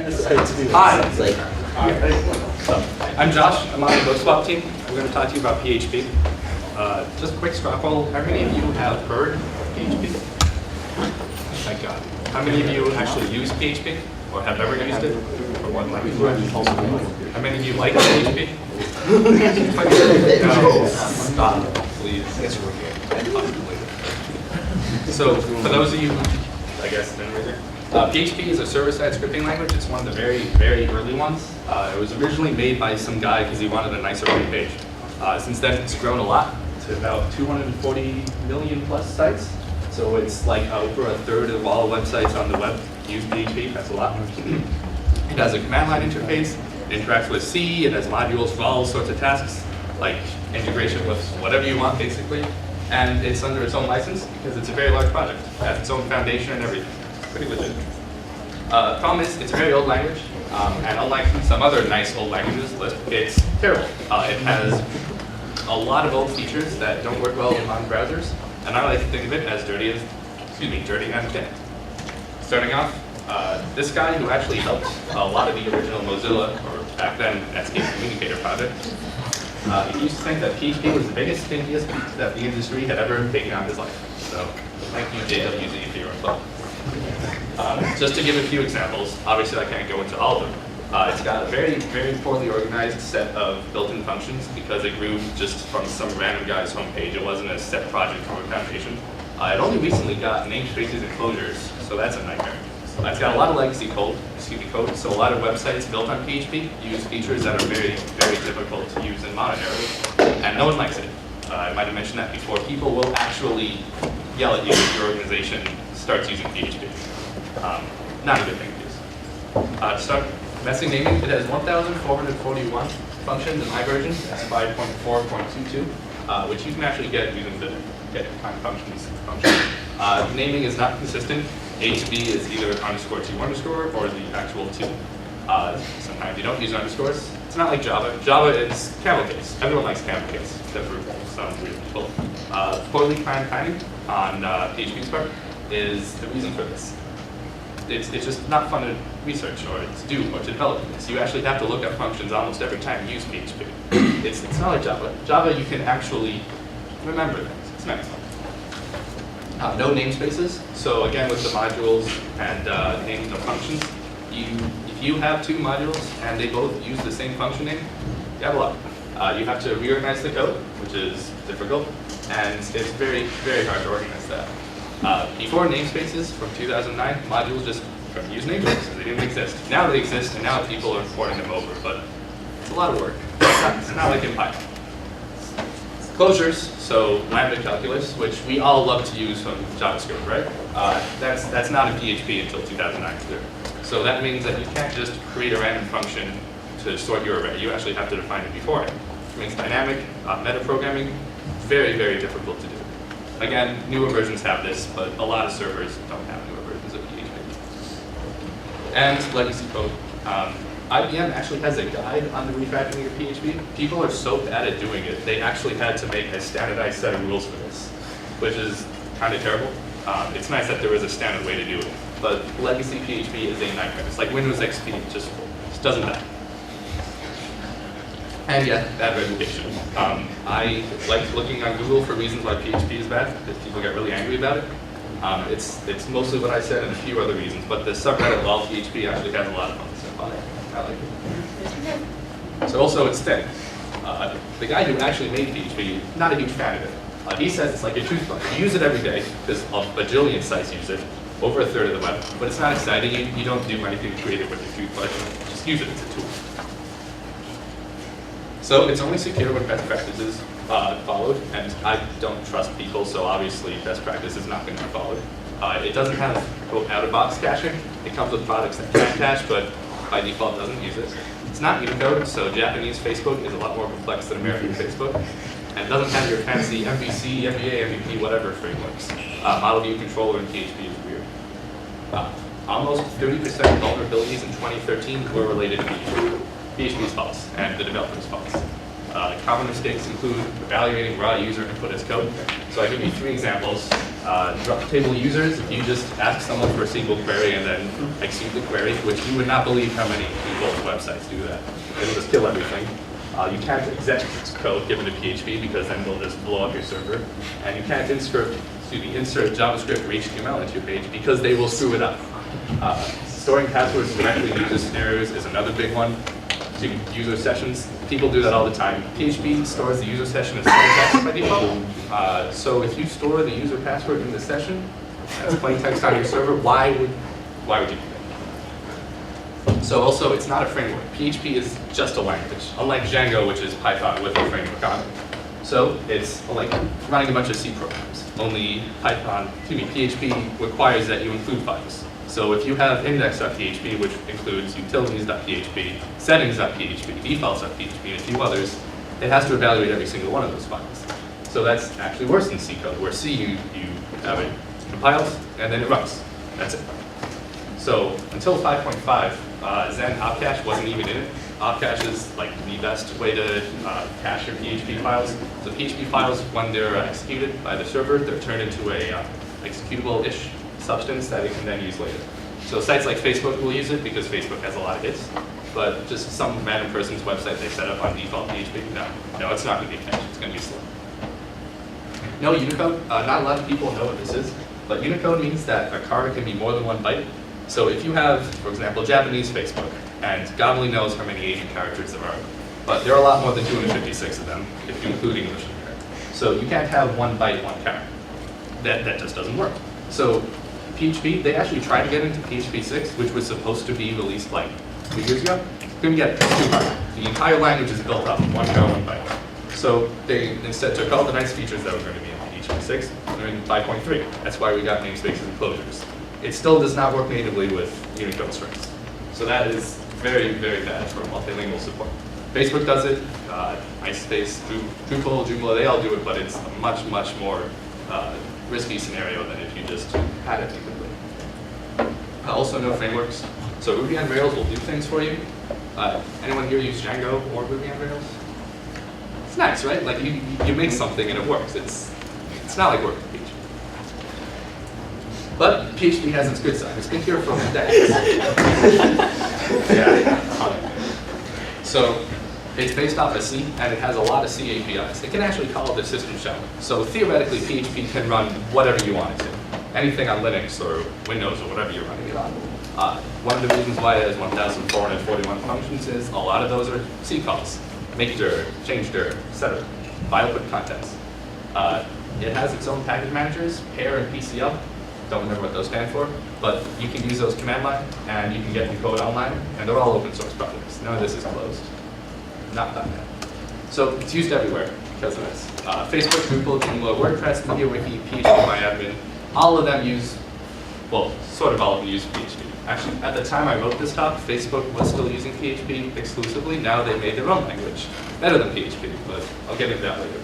Hi. I'm Josh. I'm on the book swap team. I'm going to talk to you about PHP. Just a quick straw poll. How many of you have heard of PHP? Thank God. How many of you actually use PHP or have ever used it? For one language? How many of you like PHP? No. Stop, please. So, for those of you who, I guess, didn't read it, PHP is a server-side scripting language. It's one of the very, very early ones. It was originally made by some guy because he wanted a nicer web page. Since then, it's grown a lot to about 240 million plus sites. So it's like over a third of all websites on the web use PHP. That's a lot. It has a command line interface. It interacts with C. It has modules for all sorts of tasks, like integration with whatever you want, basically. And it's under its own license because it's a very large project. It has its own foundation and everything. Pretty legit. Problem is, it's a very old language, and unlike some other nice old languages, it's terrible. It has a lot of old features that don't work well on browsers, and I like to think of it as dirty and thin. Starting off, this guy who actually helped a lot of the original Mozilla, or back then Netscape Communicator project, he used to think that PHP was the biggest thing that the industry had ever taken on his life. So, thank you, JWZ, for your info. Just to give a few examples, obviously I can't go into all of them. It's got a very, very poorly organized set of built-in functions because it grew just from some random guy's homepage. It wasn't a set project from a foundation. It only recently got namespaces and closures, so that's a nightmare. It's got a lot of legacy code, so a lot of websites built on PHP use features that are very, very difficult to use in modern era, and no one likes it. I might have mentioned that before. People will actually yell at you if your organization starts using PHP. Not a good thing to use. To start messing naming, it has 1,441 functions in my version. That's 5.4.22, which you can actually get using the get kind functions function. Naming is not consistent. A to B is either underscore to underscore or the actual to. Sometimes you don't use underscores. It's not like Java. Java is camel case. Everyone likes camel case, except for some weird people. Poorly planned timing on PHP's part is the reason for this. It's just not fun to research or to do or to develop this. You actually have to look up functions almost every time you use PHP. It's not like Java. Java, you can actually remember things. It's nice. No namespaces. So again, with the modules and names of functions, if you have two modules and they both use the same function name, you have a lot. You have to reorganize the code, which is difficult, and it's very, very hard to organize that. Before namespaces, from 2009, modules just couldn't use namespaces. They didn't exist. Now they exist, and now people are porting them over, but it's a lot of work. It's not like in Python. Closures, so lambda calculus, which we all love to use from JavaScript, right? That's not in PHP until 2009 clear. So that means that you can't just create a random function to sort your array. You actually have to define it beforehand. It means dynamic, metaprogramming, very, very difficult to do. Again, newer versions have this, but a lot of servers don't have newer versions of PHP. And legacy code. IBM actually has a guide on the refactoring of PHP. People are so bad at doing it, they actually had to make a standardized set of rules for this, which is kind of terrible. It's nice that there is a standard way to do it, but legacy PHP is a nightmare. It's like Windows XP, it just doesn't die. And yeah, bad reputation. I like looking on Google for reasons why PHP is bad, because people get really angry about it. It's mostly what I said and a few other reasons, but the subreddit lol PHP actually has a lot of fun stuff on it. I like it. So also it's thin. The guy who actually made PHP, not a huge fan of it. He says it's like a toothbrush. You use it every day, because a bajillion sites use it, over a third of the web. But it's not exciting. You don't do anything creative with your toothbrush. Just use it as a tool. So it's only secure when best practices followed, and I don't trust people, so obviously best practice is not going to be followed. It doesn't have, quote, out-of-box caching. It comes with products that can cache, but by default doesn't use it. It's not Unicode, so Japanese Facebook is a lot more complex than American Facebook, and it doesn't have your fancy MVC, MVA, MVP, whatever frameworks. Model view controller in PHP is weird. Almost 30% of vulnerabilities in 2013 were related to PHP. PHP is false, and the developer is false. Common mistakes include evaluating raw user input as code. So I give you 3 examples. Drop table users, if you just ask someone for a SQL query and then execute the query, which you would not believe how many people's websites do that. It'll just kill everything. You can't execute code given to PHP because then they'll just blow up your server. And you can't insert JavaScript or HTML into your page because they will screw it up. Storing passwords directly in user scenarios is another big one. So user sessions, people do that all the time. PHP stores the user session as plain text by default. So if you store the user password in the session as plain text on your server, why would you do that? So also, it's not a framework. PHP is just a language, unlike Django, which is Python with a framework on it. So it's like running a bunch of C programs. Only PHP requires that you include files. So if you have index.php, which includes utilities.php, settings.php, defaults.php, and a few others, it has to evaluate every single one of those files. So that's actually worse than C code, where C, you have it compiled, and then it runs. That's it. So until 5.5, Zen Opcache wasn't even in it. Opcache is like the best way to cache your PHP files. So PHP files, when they're executed by the server, they're turned into a executable-ish substance that it can then use later. So sites like Facebook will use it because Facebook has a lot of hits, but just some random person's website they set up on default PHP, no, it's not going to be cached, it's going to be slow. No, Unicode, not a lot of people know what this is, but Unicode means that a card can be more than 1 byte. So if you have, for example, Japanese Facebook, and God only knows how many Asian characters there are, but there are a lot more than 256 of them, if you include English in there. So you can't have 1 byte, 1 character. That just doesn't work. So PHP, they actually tried to get into PHP 6, which was supposed to be released like 2 years ago. Couldn't get it, it's too hard. The entire language is built up, 1 go, 1 byte. So they instead took all the nice features that were going to be in PHP 6, and they're in 5.3. That's why we got namespaces and closures. It still does not work natively with Unicode strings. So that is very, very bad for multilingual support. Facebook does it, MySpace, Drupal, Joomla, they all do it, but it's a much, much more risky scenario than if you just had it natively. Also no frameworks. So Ruby on Rails will do things for you. Anyone here use Django or Ruby on Rails? It's nice, right? Like you make something and it works. It's not like working with PHP. But PHP has its good side. It's been here for decades. So it's based off of C, and it has a lot of C APIs. It can actually call the system shell. So theoretically, PHP can run whatever you want it to. Anything on Linux or Windows or whatever you're running it on. One of the reasons why it has 1,441 functions is a lot of those are C calls. Make dir, change dir, etc. File put contents. It has its own package managers, pair and PCL. Don't remember what those stand for, but you can use those command line, and you can get your code online, and they're all open source projects. None of this is closed. Not that bad. So it's used everywhere because of this. Facebook, Drupal, Joomla, WordPress, MediaWiki, PHPMyAdmin, all of them use, well, sort of all of them use PHP. Actually, at the time I wrote this talk, Facebook was still using PHP exclusively. Now they made their own language, better than PHP, but I'll get into that later.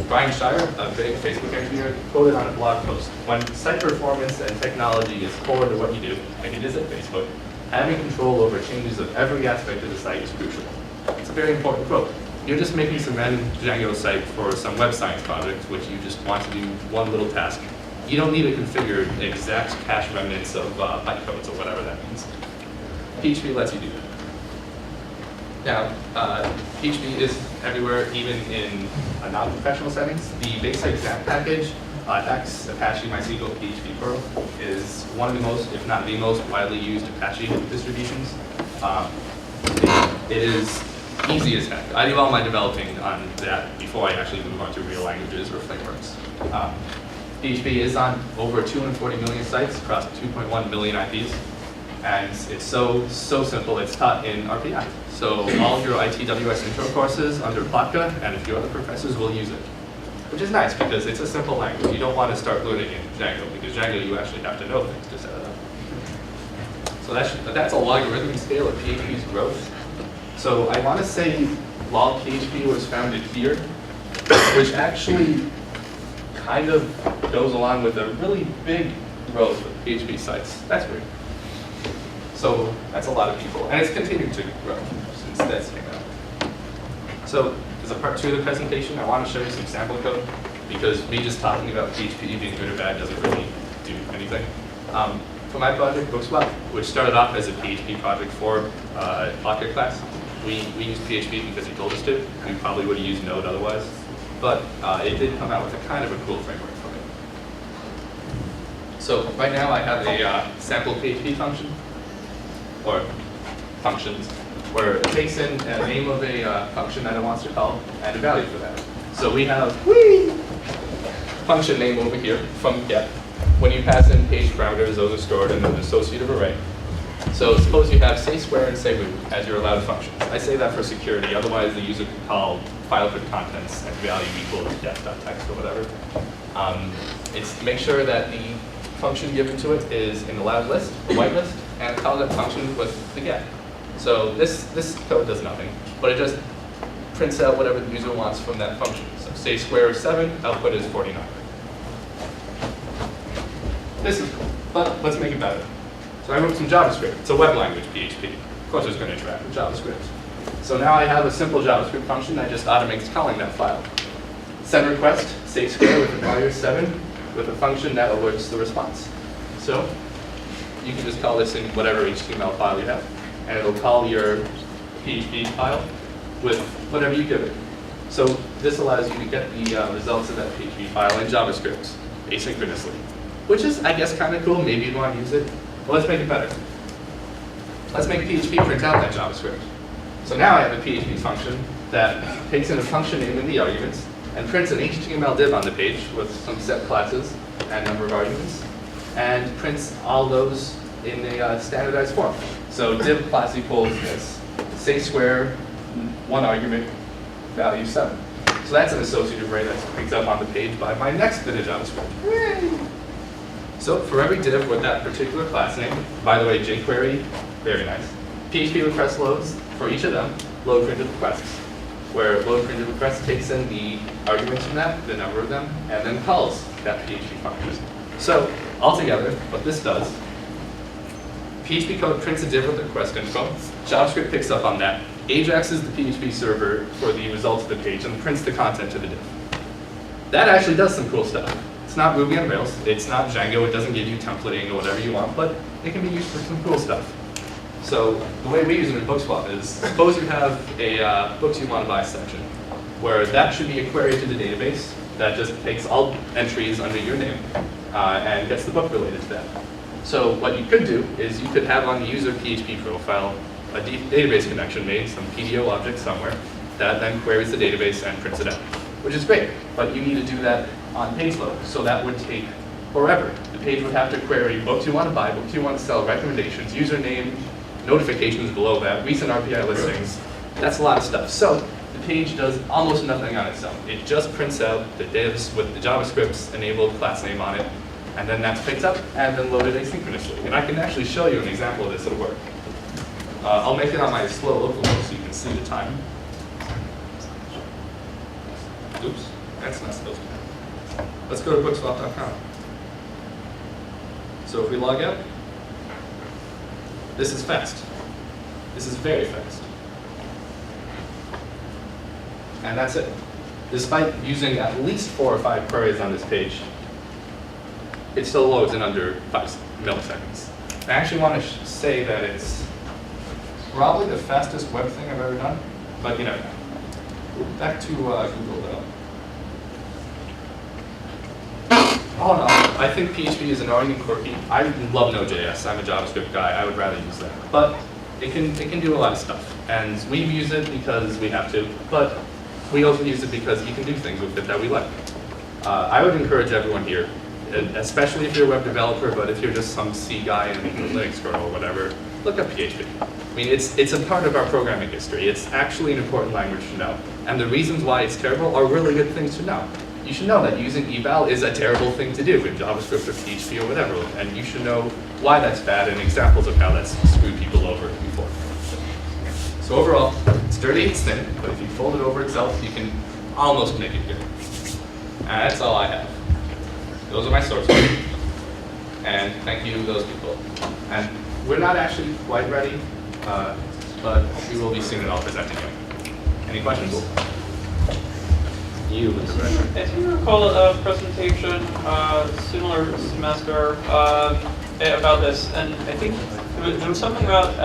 Brian Shire, a big Facebook engineer, quoted on a blog post, when site performance and technology is core to what you do, like it is at Facebook, having control over changes of every aspect of the site is crucial. It's a very important quote. You're just making some random Django site for some web science project, which you just want to do one little task. You don't need to configure exact cache remnants of bytecodes or whatever that means. PHP lets you do that. Now, PHP is everywhere, even in non-professional settings. The basic XAMPP package, X, Apache, MySQL, PHP, Perl, is one of the most, if not the most, widely used Apache distributions. It is easy as heck. I do all my developing on that before I actually move on to real languages or frameworks. PHP is on over 240 million sites across 2.1 million IPs. And it's so simple, it's taught in RPI. So all of your ITWS intro courses under Platka and a few other professors will use it. Which is nice because it's a simple language. You don't want to start learning in Django because Django you actually have to know things to set it up. So that's a logarithmic scale of PHP's growth. So I want to say while PHP was founded here, which actually kind of goes along with a really big growth of PHP sites. That's weird. So that's a lot of people, and it's continued to grow since that came out. So as a part 2 of the presentation, I want to show you some sample code because me just talking about PHP being good or bad doesn't really do anything. For my project, Bookswap, which started off as a PHP project for Pocket class, we used PHP because he told us to. We probably would have used Node otherwise, but it did come out with a kind of a cool framework for it. So right now I have a sample PHP function, or functions, where it takes in a name of a function that it wants to call and a value for that. So we have function name over here from get. When you pass in page parameters, those are stored in an associative array. So suppose you have say square and say move as your allowed functions. I say that for security, otherwise the user can call file put contents and value equals def.text or whatever. It's to make sure that the function given to it is an allowed list, a whitelist, and call that function with the get. So this code does nothing, but it just prints out whatever the user wants from that function. So say square is 7, output is 49. This is cool, but let's make it better. So I wrote some JavaScript. It's a web language, PHP. Of course it's going to interact with JavaScript. So now I have a simple JavaScript function that just automates calling that file. Send request, say square with the value of 7, with a function that alerts the response. So you can just call this in whatever HTML file you have, and it'll call your PHP file with whatever you give it. So this allows you to get the results of that PHP file in JavaScript asynchronously, which is, I guess, kind of cool. Maybe you'd want to use it. But let's make it better. Let's make PHP print out that JavaScript. So now I have a PHP function that takes in a function name in the arguments and prints an HTML div on the page with some set classes and number of arguments, and prints all those in a standardized form. So div class equals this, say square, 1 argument, value 7. So that's an associative array that's picked up on the page by my next bit of JavaScript. Yay! So for every div with that particular class name, by the way, jQuery, very nice. PHP request loads, for each of them, load printed requests, where load printed request takes in the arguments from that, the number of them, and then calls that PHP function. So altogether, what this does, PHP code prints a div with the request info, JavaScript picks up on that, Ajaxes the PHP server for the results of the page, and prints the content to the div. That actually does some cool stuff. It's not Ruby on Rails, it's not Django, it doesn't give you templating or whatever you want, but it can be used for some cool stuff. So the way we use it in Bookswap is, suppose you have a books you want to buy section, where that should be a query to the database that just takes all entries under your name and gets the book related to that. So what you could do is you could have on the user PHP profile a database connection made, some PDO object somewhere, that then queries the database and prints it out, which is great, but you need to do that on page load, so that would take forever. The page would have to query books you want to buy, books you want to sell, recommendations, username, notifications below that, recent RPI listings. That's a lot of stuff. So the page does almost nothing on its own. It just prints out the divs with the JavaScript's enabled class name on it, and then that's picked up and then loaded asynchronously. And I can actually show you an example of this at work. I'll make it on my slow local mode so you can see the time. Oops, that's not supposed to happen. Let's go to bookswap.com. So if we log out, this is fast. This is very fast. And that's it. Despite using at least 4 or 5 queries on this page, it still loads in under 5 milliseconds. I actually want to say that it's probably the fastest web thing I've ever done, but you never know. Back to Google though. Oh no, I think PHP is annoying and quirky. I love Node.js. I'm a JavaScript guy. I would rather use that. But it can do a lot of stuff. And we use it because we have to, but we also use it because you can do things with it that we like. I would encourage everyone here, especially if you're a web developer, but if you're just some C guy in Linux kernel or whatever, look up PHP. I mean, it's a part of our programming history. It's actually an important language to know. And the reasons why it's terrible are really good things to know. You should know that using eval is a terrible thing to do in JavaScript or PHP or whatever, and you should know why that's bad and examples of how that's screwed people over before. So overall, it's dirty, it's thin, but if you fold it over itself, you can almost make it good. And that's all I have. Those are my sources. And thank you to those people. And we're not actually quite ready, but we will be soon and I'll present again. Any questions? You, Mr. Bradford. I seem to recall a presentation similar semester about this, and I think there was something about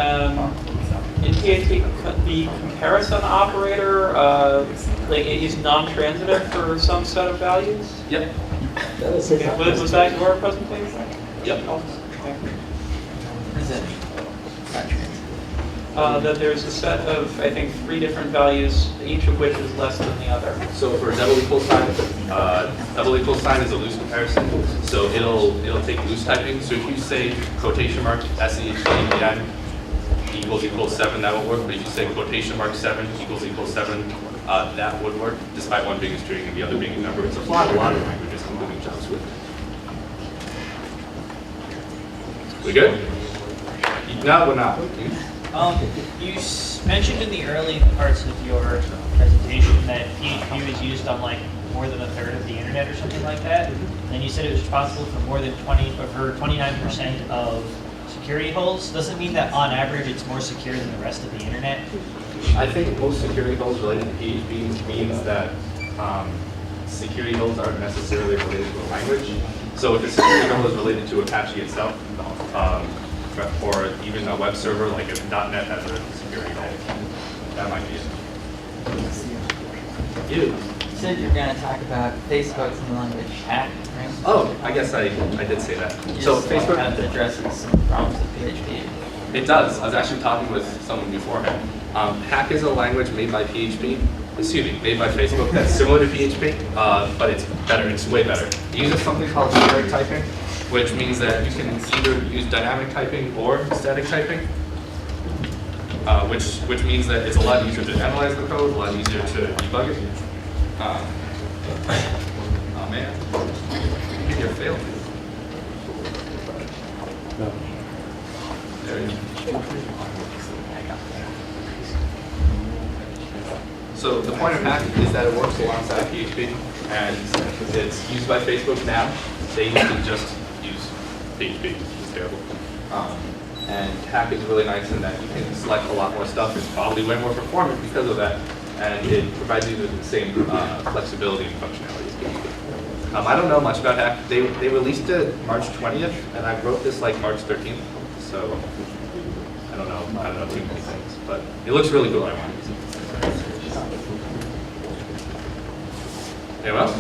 in PHP the comparison operator like it is non-transitive for some set of values. Yep. Was that your presentation? Yep. That there's a set of, I think, 3 different values, each of which is less than the other. So for double equal sign is a loose comparison. So it'll take loose typing. So if you say quotation mark SEHTEN equals 7, that would work. But if you say quotation mark 7 equals 7, that would work, despite one being a string and the other being a number. It's applied a lot of languages, including JavaScript. We good? No, we're not. You mentioned in the early parts of your presentation that PHP was used on like more than 1/3 of the internet or something like that. And then you said it was responsible for more than 29% of security holes. Does it mean that on average it's more secure than the rest of the internet? I think most security holes related to PHP means that security holes aren't necessarily related to a language. So if a security hole is related to Apache itself, or even a web server, like if .NET has a security hole, that might be it. You said you're going to talk about Facebook's new language hack, right? Oh, I guess I did say that. You So just Facebook kind of addresses some problems with PHP. It does. I was actually talking with someone beforehand. Hack is a language made by PHP. Made by Facebook that's similar to PHP, but it's better. It's way better. It uses something called generic typing, which means that you can either use dynamic typing or static typing, which means that it's a lot easier to analyze the code, a lot easier to debug it. Oh man, you're failing. No. There you go. So the point of hack is that it works alongside PHP, and it's used by Facebook now. They used to just use PHP, it's terrible. And hack is really nice in that you can select a lot more stuff. It's probably way more performant because of that, and it provides you with the same flexibility and functionality as PHP. I don't know much about hack. They released it March 20th, and I wrote this like March 13th. So I don't know too many things, but it looks really cool. I want to use it. Anyone else?